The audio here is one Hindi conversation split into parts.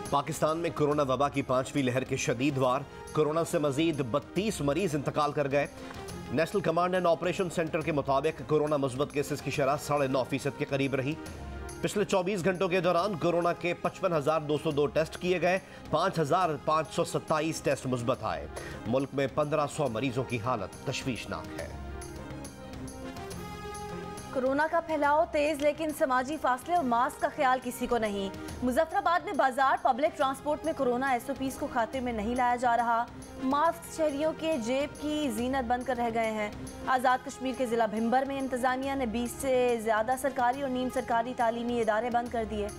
पाकिस्तान में कोरोना वबा की 5वीं लहर के शदीद वार। कोरोना से मजीद 32 मरीज इंतकाल कर गए। National command and operation centre के मुताबिक कोरोना मुस्बत केसेस की शरह 9.5% के करीब रही। पिछले 24 घंटों के दौरान कोरोना के 55,202 टेस्ट किए गए। 5,527 टेस्ट मुस्बत आए। मुल्क में 1,500 मरीजों की हालत तशवीशनाक है। कोरोना का फैलाव तेज, लेकिन समाजी फासले और मास्क का ख्याल किसी को नहीं। मुजफ्फराबाद में बाजार, पब्लिक ट्रांसपोर्ट में कोरोना SOPs को खाते में नहीं लाया जा रहा। मास्क शहरियों के जेब की जीनत बनकर रह गए हैं। आज़ाद कश्मीर के ज़िला भिंबर में इंतजामिया ने 20 से ज़्यादा सरकारी और नीम सरकारी तालीमी इदारे बंद कर दिए।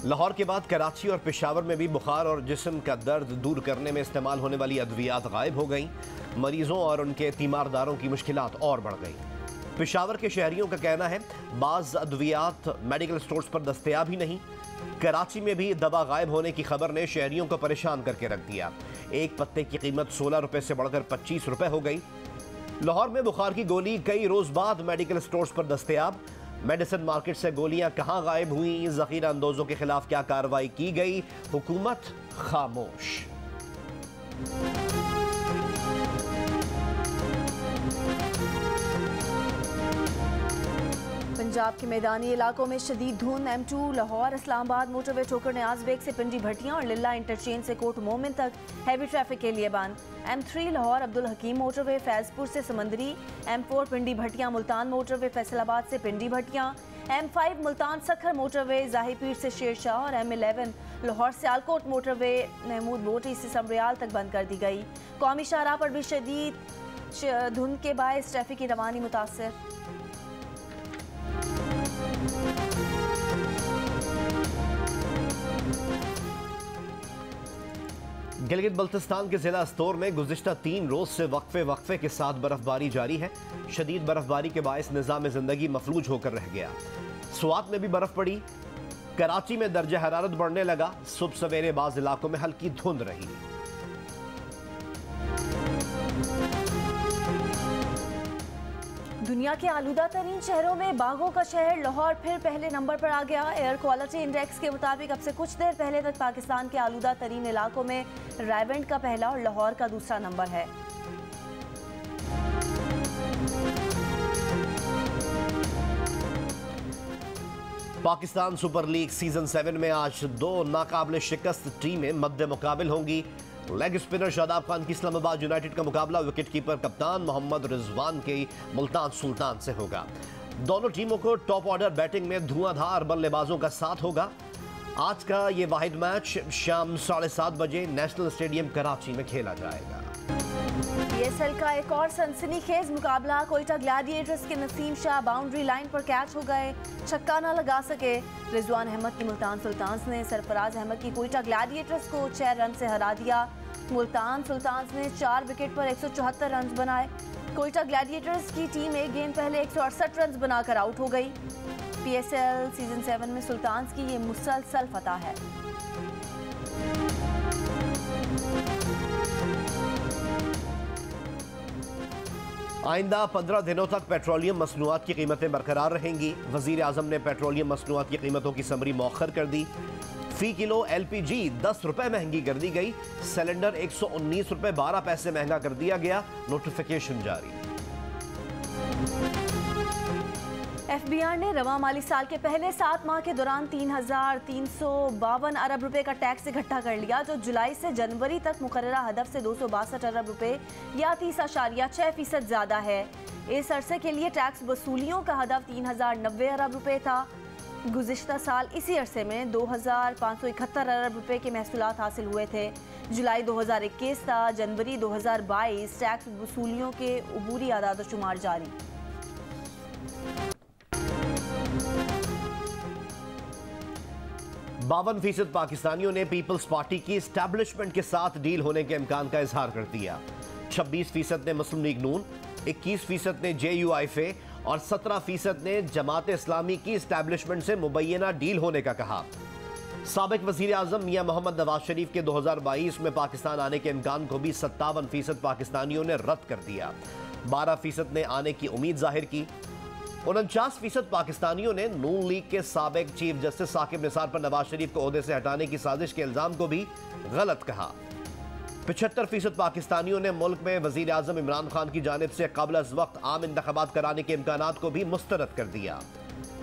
लाहौर के बाद कराची और पेशावर में भी बुखार और जिस्म का दर्द दूर करने में इस्तेमाल होने वाली अद्वियात गायब हो गईं। मरीजों और उनके तीमारदारों की मुश्किलात और बढ़ गईं। पेशावर के शहरियों का कहना है बाज़ अद्वियात मेडिकल स्टोर्स पर दस्तयाब ही नहीं। कराची में भी दवा गायब होने की खबर ने शहरियों को परेशान करके रख दिया। एक पत्ते की कीमत 16 रुपये से बढ़कर 25 रुपये हो गई। लाहौर में बुखार की गोली कई रोज़ बाद मेडिकल स्टोर्स पर दस्तयाब। मेडिसिन मार्केट से गोलियां कहां गायब हुई, जखीरा अंदोजों के खिलाफ क्या कार्रवाई की गई, हुकूमत खामोश। पंजाब के मैदानी इलाकों में शदीद धुंध। M2 लाहौर इस्लामाबाद मोटरवे ठोकर न्याज बेग से पिंडी भट्टियां और लिल्ला इंटरचेंज से कोट मोमिन तक हैवी ट्रैफिक के लिए बंद। M3 लाहौर अब्दुल हकीम मोटरवे फैजपुर से समंदरी। M4 पिंडी भट्टियां मुल्तान मोटरवे फैसलाबाद से पिंडी भट्टियां। M5 मुल्तान सखर मोटरवे जाहिपीर से शेरशाह और M11 लाहौर सियालकोट मोटरवे महमूद बोटी से समरियाल तक बंद कर दी गई। कौमी शाहराह पर भी शदीद धुंध के बायस ट्रैफिक की रवानी मुतासर। गिलगित बल्तिस्तान के जिला अस्तोर में गुज़िश्ता 3 रोज से वक्फे के साथ बर्फबारी जारी है। शदीद बर्फबारी के बायस निज़ाम ज़िंदगी मफलूज होकर रह गया। स्वात में भी बर्फ पड़ी। कराची में दर्जा हरारत बढ़ने लगा। सुबह सवेरे बाज़ इलाकों में हल्की धुंध रही। दुनिया के आलूदा तरीन शहरों में बागों का शहर लाहौर फिर पहले नंबर पर आ गया। एयर क्वालिटी इंडेक्स के मुताबिक अब से कुछ देर पहले तक पाकिस्तान के आलूदा तरीन इलाकों में रायवेंड का पहला और लाहौर का दूसरा नंबर है। पाकिस्तान सुपर लीग सीजन 7 में आज 2 नाकाबिले शिकस्त टीमें मद्दे मुकाबिल होंगी। लेग स्पिनर शादाब खान की इस्लामाबाद यूनाइटेड का मुकाबला विकेट कीपर कप्तान मोहम्मद रिजवान के मुल्तान सुल्तान से होगा। दोनों टीमों को टॉप ऑर्डर बैटिंग में धुआंधार बल्लेबाजों का साथ होगा। आज का ये वाहिद मैच शाम 7:30 बजे नेशनल स्टेडियम कराची में खेला जाएगा। PSL का एक और सनसनीखेज मुकाबला। कोयटा ग्लैडिएटर्स के नसीम शाह बाउंड्री लाइन पर कैच हो गए, छक्का न लगा सके। रिजवान अहमद की मुल्तान सुल्तान्स ने सरफराज अहमद की कोयटा ग्लैडिएटर्स को 6 रन से हरा दिया। मुल्तान सुल्तान्स ने 4 विकेट पर 174 रन बनाए। कोयटा ग्लैडिएटर्स की टीम एक गेंद पहले 168 रन बनाकर आउट हो गई। PSL सीजन 7 में सुल्तान्स की ये मुसलसल फतह है। आइंदा 15 दिनों तक पेट्रोलियम मसनूआत की कीमतें बरकरार रहेंगी। वज़ीर आज़म ने पेट्रोलियम मसनूआत की कीमतों की समरी मौखर कर दी। फी किलो LPG 10 रुपये महंगी कर दी गई। सिलेंडर 119 रुपये 12 पैसे महंगा कर दिया गया। नोटिफिकेशन जारी। FBR ने रवा माली साल के पहले 7 माह के दौरान 3,352 अरब रुपए का टैक्स इकट्ठा कर लिया, जो जुलाई से जनवरी तक मुकर्ररा हदफ से 262 अरब रुपए या 30.6% ज़्यादा है। इस अरसे के लिए टैक्स वसूलियों का हदफ 3,090 अरब रुपए था। गुज़िश्ता साल इसी अरसे में 2,571 अरब रुपए के महसूलात हासिल हुए थे। जुलाई 2021 था, जनवरी 2022 टैक्स वसूलियों के अबूरी आदाद-ओ-शुमार जारी। %52 पाकिस्तानियों ने पीपल्स पार्टी की एस्टैब्लिशमेंट के साथ डील होने के इम्कान का इजहार कर दिया। 26% ने मुस्लिम लीग नून, 21% ने JUIFA और 17% ने जमात इस्लामी की एस्टैब्लिशमेंट से मुबैना डील होने का कहा। साबिक वज़ीर आज़म मियां मोहम्मद नवाज शरीफ के 2022 में पाकिस्तान आने के इम्कान को भी 57% पाकिस्तानियों ने रद्द कर दिया। 12% ने आने की उम्मीद जाहिर की। 49% पाकिस्तानियों ने नून लीग के साबिक चीफ जस्टिस साकिब निसार पर नवाज शरीफ को ओहदे से हटाने की साजिश के इल्जाम को भी गलत कहा। 75% पाकिस्तानियों ने मुल्क में वजीर आजम इमरान खान की जानिब से कबल अज वक्त आम इंतखाबात कराने के इम्कानात को भी मुस्तरद कर दिया।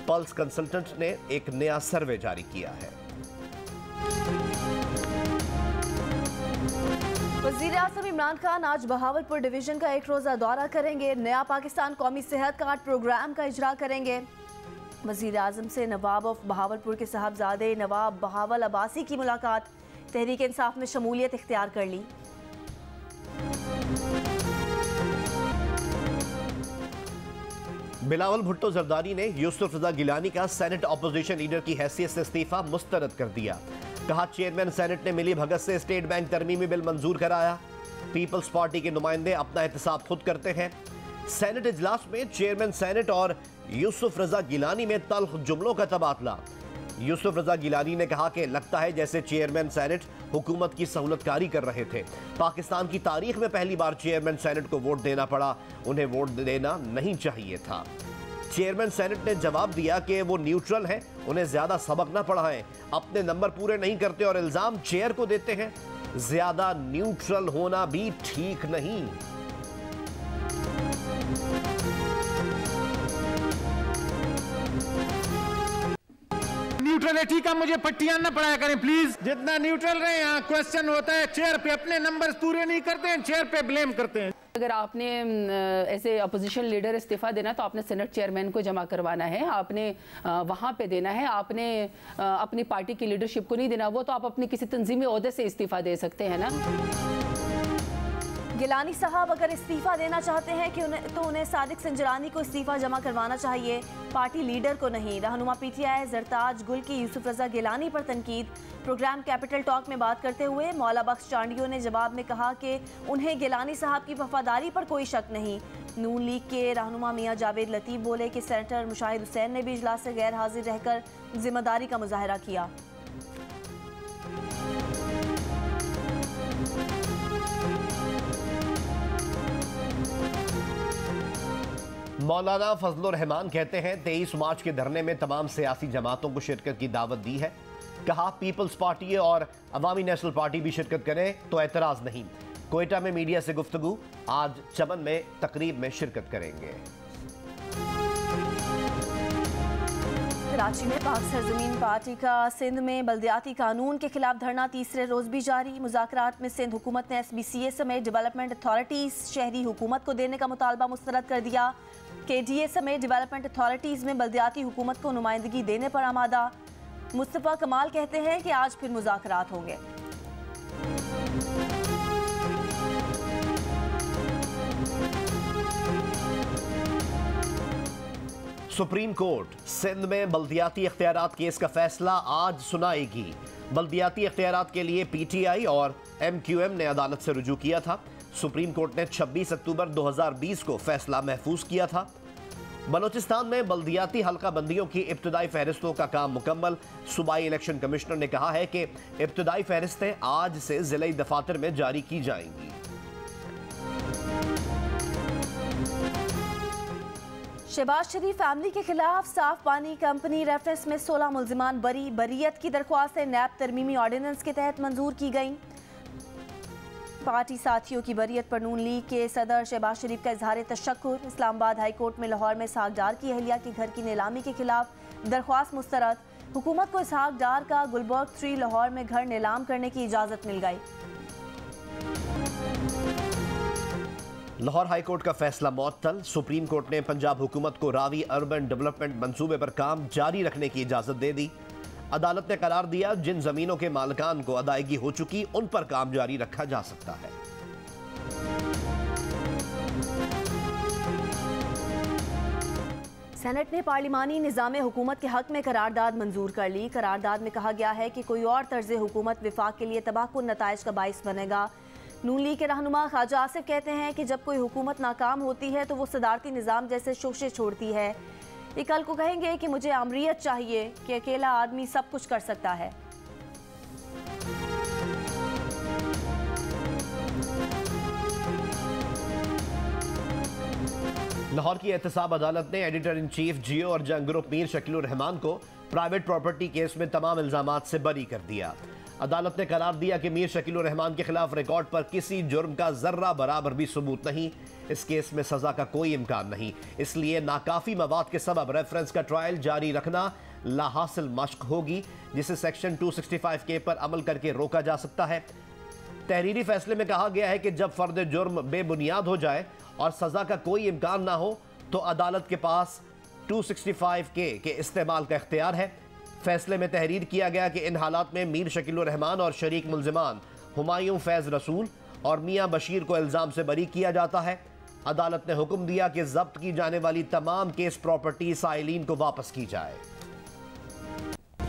पल्स कंसल्टेंट ने एक नया सर्वे जारी किया है। वज़ीर आज़म इमरान खान आज बहावलपुर डिवीजन का एक रोज़ा दौरा करेंगे। नया पाकिस्तान कौमी सेहत कार्ड प्रोग्राम का इजरा करेंगे। वज़ीर आज़म से नवाब ऑफ बहावलपुर के साहबजादे नवाब बहावल अब्बासी की मुलाकात। तहरीक इंसाफ में शमूलियत इख्तियार कर ली। बिलावल भुट्टो जरदारी ने यूसुफ रजा गिलानी का सेनेट अपोजिशन लीडर की हैसियत से इस्तीफा मुस्तरद कर दिया। कहा, चेयरमैन सेनेट ने मिली भगत से स्टेट बैंक तरमीमी बिल मंजूर कराया। पीपल्स पार्टी के नुमाइंदे अपना एहतसाब खुद करते हैं। सेनेट इजलास में चेयरमैन सेनेट और यूसुफ रजा गिलानी में तल्ख जुमलों का तबादला। यूसुफ रजा गिलानी ने कहा कि लगता है जैसे चेयरमैन सेनेट हुकूमत की सहूलतकारी कर रहे थे। पाकिस्तान की तारीख में पहली बार चेयरमैन सेनेट को वोट देना पड़ा, उन्हें वोट देना नहीं चाहिए था। चेयरमैन सेनेट ने जवाब दिया कि वो न्यूट्रल हैं, उन्हें ज्यादा सबक ना पढ़ाएं, अपने नंबर पूरे नहीं करते और इल्जाम चेयर को देते हैं। ज्यादा न्यूट्रल होना भी ठीक नहीं। न्यूट्रलिटी का मुझे पट्टियां ना पढ़ाया करें प्लीज। जितना न्यूट्रल रहे, यहाँ क्वेश्चन होता है चेयर पे अपने नंबर पूरे नहीं करते हैं, चेयर पे ब्लेम करते हैं। अगर आपने ऐसे अपोजिशन लीडर इस्तीफा देना तो आपने सेनेट चेयरमैन को जमा करवाना है, आपने वहाँ पे देना है, आपने अपनी पार्टी की लीडरशिप को नहीं देना। वो तो आप अपनी किसी तंजीमी ओहदे से इस्तीफा दे सकते हैं ना। गिलानी साहब अगर इस्तीफा देना चाहते हैं कि उन्हें सादिक संजरानी को इस्तीफा जमा करवाना चाहिए, पार्टी लीडर को नहीं। रहनुमा पीटीआई जरताज गुल की यूसुफ रजा गिलानी पर तनकीद। प्रोग्राम कैपिटल टॉक में बात करते हुए मौला बख्श चांडियो ने जवाब में कहा कि उन्हें गिलानी साहब की वफादारी पर कोई शक नहीं। नून लीग के रहनुमा मियां जावेद लतीफ़ बोले कि सेनेटर मुशाहिद हुसैन ने भी इजलास से गैर हाजिर रहकर जिम्मेदारी का मुजाहरा किया। मौलाना फजलुर रहमान कहते हैं 23 मार्च के धरने में तमाम सियासी जमातों को शिरकत की दावत दी है। कहा, पीपल्स पार्टी और अवामी नेशनल पार्टी भी शिरकत करें तो एतराज नहीं। कोयटा में मीडिया से गुफ्तगू। आज चमन में तकरीब में शिरकत करेंगे। कराची में पाक सरजमीन पार्टी का सिंध में बल्दियाती कानून के खिलाफ धरना तीसरे रोज भी जारी। मुज़ाकरात में सिंध हुकूमत ने SBCA समेत डेवलपमेंट अथॉरिटीज शहरी हुकूमत को देने का मुतालबा मुस्तरद कर दिया। KDA समेत डेवलपमेंट अथॉरिटीज में बल्दियाती हुकूमत को नुमाइंदगी देने पर आमादा। मुस्तफ़ा कमाल कहते हैं कि आज फिर मुज़ाकरात होंगे। सुप्रीम कोर्ट सिंध में बल्दियाती इख्तियारात केस का फैसला आज सुनाएगी। बल्दियाती इख्तियारात के लिए PTI और MQM ने अदालत से रुजू किया था। सुप्रीम कोर्ट ने 26 अक्टूबर 2020 को फैसला महफूज किया था। बलोचिस्तान में बल्दियाती हल्का बंदियों की इब्तदाई फहरिस्तों का काम मुकम्मल। सूबाई इलेक्शन कमिश्नर ने कहा है कि इब्तदाई फहरिस्तें आज से जिले दफातर में जारी की जाएंगी। शहबाज शरीफ फैमिली के खिलाफ साफ पानी कंपनी रेफरेंस में 16 मुल्जिमान बरी। बरीयत की दरख्वास्त नैब तरमीमी ऑर्डिनेंस के तहत मंजूर की गई। पार्टी साथियों की बरीयत पर नून लीग के सदर शहबाज शरीफ का इजहार तशक्कुर। इस्लामाबाद हाई कोर्ट में लाहौर में इसहाक डार की अहलिया के घर की नीलामी के खिलाफ दरख्वास्त मुस्तरद। हुकूमत को इसहाक डार का गुलबर्ग 3 लाहौर में घर नीलाम करने की इजाज़त मिल गई। लाहौर हाई कोर्ट का फैसला मुअत्तल। सुप्रीम कोर्ट ने पंजाब हुकूमत को रावी अर्बन डेवलपमेंट मंसूबे पर काम जारी रखने की इजाज़त दे दी। अदालत ने करार दिया, जिन जमीनों के मालिकान को अदायगी हो चुकी उन पर काम जारी रखा जा सकता है। सेनेट ने पार्लिमानी निज़ाम हुकूमत के हक में करारदाद मंजूर कर ली। करारदाद में कहा गया है कि कोई और तर्ज हुकूमत विफाक के लिए तबाहकुन नताइज का बाइस बनेगा। नून लीग के रहनुमा ख्वाजा आसिफ कहते हैं कि जब कोई हुकूमत नाकाम होती है तो वो सदारती निज़ाम जैसे शोशे छोड़ती है। ये कल को कहेंगे कि मुझे आमरीयत चाहिए कि अकेला आदमी सब कुछ कर सकता है। लाहौर की एहतसाब अदालत ने एडिटर इन चीफ जियो और जंग ग्रुप मीर शकीलुर रहमान को प्राइवेट प्रॉपर्टी केस में तमाम इल्जामात से बरी कर दिया। अदालत ने करार दिया कि मीर शकीलुर रहमान के खिलाफ रिकॉर्ड पर किसी जुर्म का जर्रा बराबर भी सबूत नहीं। इस केस में सजा का कोई इम्कान नहीं, इसलिए नाकाफी मवाद के सबब रेफरेंस का ट्रायल जारी रखना लाहासिल मश्क होगी, जिसे सेक्शन 265 पर अमल करके रोका जा सकता है। तहरीरी फैसले में कहा गया है कि जब फर्द जुर्म बेबुनियाद हो जाए और सजा का कोई इम्कान ना हो तो अदालत के पास 265 के इस्तेमाल का इख्तियार है। फैसले में तहरीर किया गया कि इन हालात में मीर शकीलुर रहमान और शरीक मुल्जिमान हुमायूं फैज रसूल और मियां बशीर को इल्जाम से बरी किया जाता है। अदालत ने हुक्म दिया कि जब्त की जाने वाली तमाम केस प्रॉपर्टी साइलीन को वापस की जाए।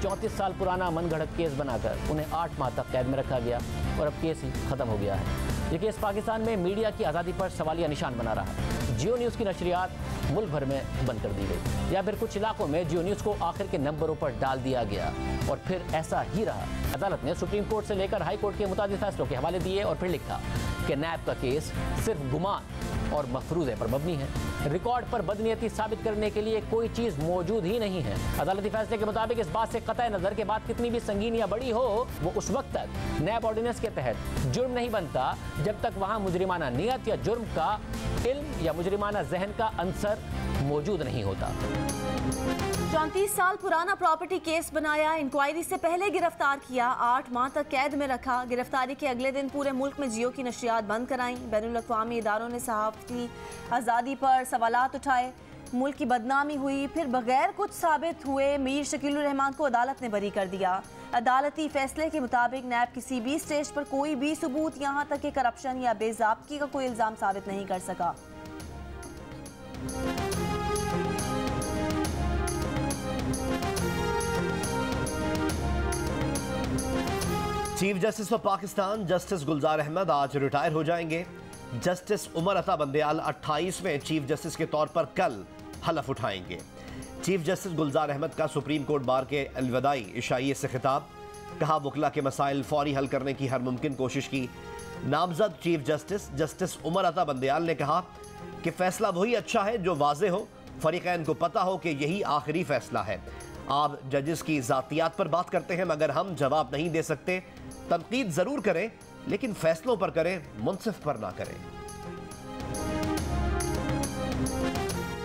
34 साल पुराना मनगढ़ंत केस बनाकर उन्हें 8 माह तक कैद में रखा गया और अब केस खत्म हो गया है। ये केस पाकिस्तान में मीडिया की आज़ादी पर सवालिया निशान बना रहा है। जियो न्यूज़ की नशरियात मुल्क भर में बंद कर दी गई, या फिर कुछ इलाकों में जियो न्यूज़ को आखिर के नंबरों पर डाल दिया गया और फिर ऐसा ही रहा। अदालत ने सुप्रीम कोर्ट से लेकर हाई कोर्ट के मुताबिक फैसलों के हवाले दिए और फिर लिखा कि नैब का केस सिर्फ गुमान और मफरूज़े पर मबनी है। रिकॉर्ड पर बदनीयती साबित करने के लिए कोई चीज़ मौजूद ही नहीं है। अदालती फैसले के मुताबिक इस बात से कतई नज़र के बाद कितनी भी संगीन या बड़ी हो, वो उस वक्त तक नैब ऑर्डिनेंस के तहत जुर्म नहीं बनता जब तक वहाँ मुजरिमाना नियत या जुर्म का इल्म या मुजरिमाना जहन का अंसर मौजूद नहीं होता। 34 साल पुराना प्रॉपर्टी केस बनाया, इंक्वायरी से पहले गिरफ्तार किया, 8 माह तक कैद में रखा। गिरफ्तारी के अगले दिन पूरे मुल्क में जियो की नशरियात बंद कराई। बैनुल अक़वामी इदारों ने सहाफ़ती आज़ादी पर सवालात उठाए, मुल्क की बदनामी हुई। फिर बगैर कुछ साबित हुए मीर शकीलुर रहमान को अदालत ने बरी कर दिया। अदालती फैसले के मुताबिक नैब किसी भी स्टेज पर कोई भी सबूत, यहाँ तक कि करप्शन या बेज़ाब्तगी का कोई इल्ज़ाम साबित नहीं कर सका। Chief justice of Pakistan justice Gulzar Ahmed आज रिटायर हो जाएंगे। Justice Umar Ata Bandial 28वें chief justice के तौर पर कल हलफ उठाएंगे। चीफ जस्टिस गुलजार अहमद का सुप्रीम कोर्ट बार के अलविदाई इशाइये से खिताब, कहा वकला के मसाइल फौरी हल करने की हर मुमकिन कोशिश की। नामजद chief justice justice Umar Ata Bandial ने कहा कि फैसला वही अच्छा है जो वाज़े हो, फरीक़ैन को पता हो कि यही आखिरी फैसला है। आप जजेस की ज़ातियात पर बात करते हैं मगर हम जवाब नहीं दे सकते। तनकीद ज़रूर करें लेकिन फैसलों पर करें, मुनसिफ पर ना करें।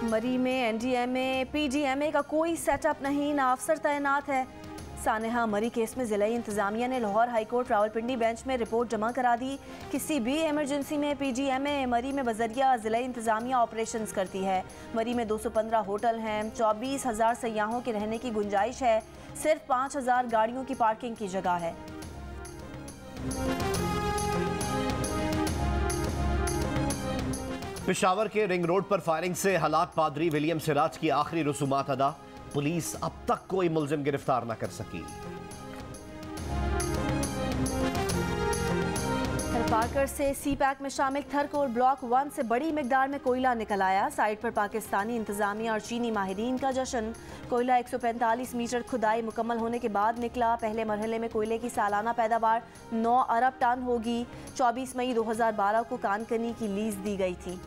मरी में एनडीएमए पीडीएमए का कोई सेटअप नहीं, ना अफसर तैनात है। सानेहा मरी केस में ज़िला इंतज़ामिया ने लाहौर हाईकोर्ट रावलपिंडी बेंच में रिपोर्ट जमा करा दी। किसी भी इमरजेंसी में पीडीएमए मरी में बजरिया ज़िला इंतज़ामिया ऑपरेशंस करती है। मरी में 215 होटल हैं, 24,000 सयाहों के रहने की गुंजाइश है, सिर्फ 5,000 गाड़ियों की पार्किंग की जगह है। पेशावर के रिंग रोड पर फायरिंग से हलाक पादरी विलियम सिराज की आखिरी रसूमात अदा, पुलिस अब तक कोई मुलजिम गिरफ्तार न कर सकी। पार्कर से सी पैक में शामिल थरकोल ब्लॉक 1 से बड़ी मिकदार में कोयला निकल आया। साइट पर पाकिस्तानी इंतजामिया और चीनी माहिरीन का जश्न। कोयला 145 मीटर खुदाई मुकम्मल होने के बाद निकला। पहले मरहले में कोयले की सालाना पैदावार 9 अरब टन होगी। 24 मई 2012 को कानकनी की लीज दी गई थी।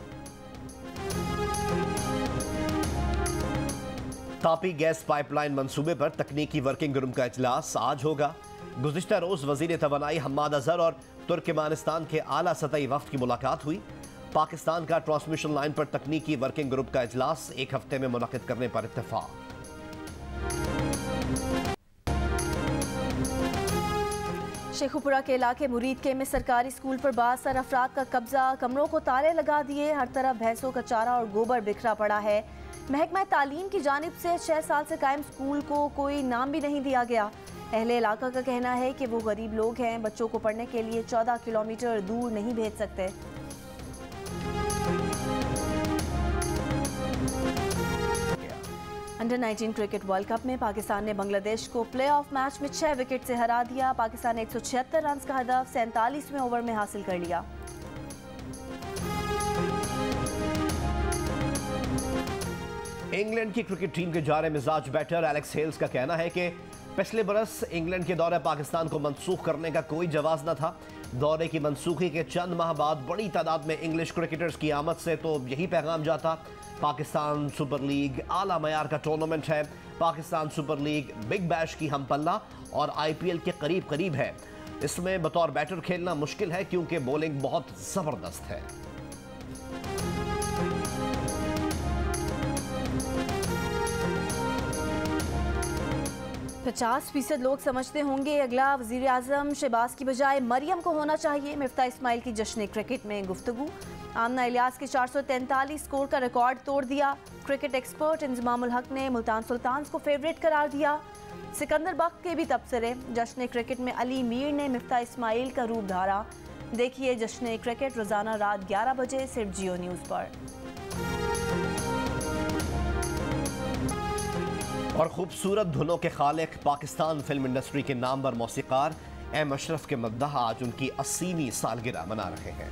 तापी गैस पाइपलाइन मंसूबे पर तकनीकी वर्किंग ग्रुप का इजलास आज होगा। गुज़िश्ता रोज वजीर तवानाई हम्माद अजहर और तुर्कमेनिस्तान के आला सतही वफ्द की मुलाकात हुई। पाकिस्तान का ट्रांसमिशन लाइन पर तकनीकी वर्किंग ग्रुप का इजलास 1 हफ्ते में मुनक़िद करने पर इत्तेफाक। शेखुपुरा के इलाके मुरीद के में सरकारी स्कूल पर बासर अफराद का कब्जा, कमरों को ताले लगा दिए। हर तरफ भैंसों का चारा और गोबर बिखरा पड़ा है। महकमा तालीम की जानिब से 6 साल से कायम स्कूल को कोई नाम भी नहीं दिया गया। अहले इलाका का कहना है कि वो गरीब लोग हैं, बच्चों को पढ़ने के लिए 14 किलोमीटर दूर नहीं भेज सकते। अंडर 19 क्रिकेट वर्ल्ड कप में पाकिस्तान ने बांग्लादेश को प्ले ऑफ मैच में 6 विकेट से हरा दिया। पाकिस्तान ने 176 रन का हदफ 47वें ओवर में हासिल कर लिया। इंग्लैंड की क्रिकेट टीम के जारे मिजाज बैटर एलेक्स हेल्स का कहना है कि पिछले बरस इंग्लैंड के दौरे पाकिस्तान को मंसूख करने का कोई जवाब न था। दौरे की मनसूखी के चंद माह बाद बड़ी तादाद में इंग्लिश क्रिकेटर्स की आमद से तो यही पैगाम जाता, पाकिस्तान सुपर लीग आला मयार का टूर्नामेंट है। Pakistan super league big bash की हम पल्ला और IPL के करीब करीब है। इसमें बतौर बैटर खेलना मुश्किल है क्योंकि बॉलिंग बहुत जबरदस्त है। पचास फीसद लोग समझते होंगे अगला वजीर आजम शहबाज की बजाय मरियम को होना चाहिए। मिफ्ता इस्माइल की जश्न क्रिकेट में गुफ्तगू। आमना इलियास के 443 स्कोर का रिकॉर्ड तोड़ दिया। क्रिकेट एक्सपर्ट इंजमामुल हक ने मुल्तान सुल्तान्स को फेवरेट करार दिया। सिकंदर बख्त के भी तबसरे। जश्न क्रिकेट में अली मीर ने मिफ्ता इस्माइल का रूप धारा। देखिए जश्न क्रिकेट रोजाना रात 11 बजे सिर्फ जियो न्यूज़ पर। और खूबसूरत धुनों के खालिक पाकिस्तान फिल्म इंडस्ट्री के नामवर मौसीकार एम अशरफ के मद्दाह आज उनकी 80वीं सालगिरह मना रहे हैं।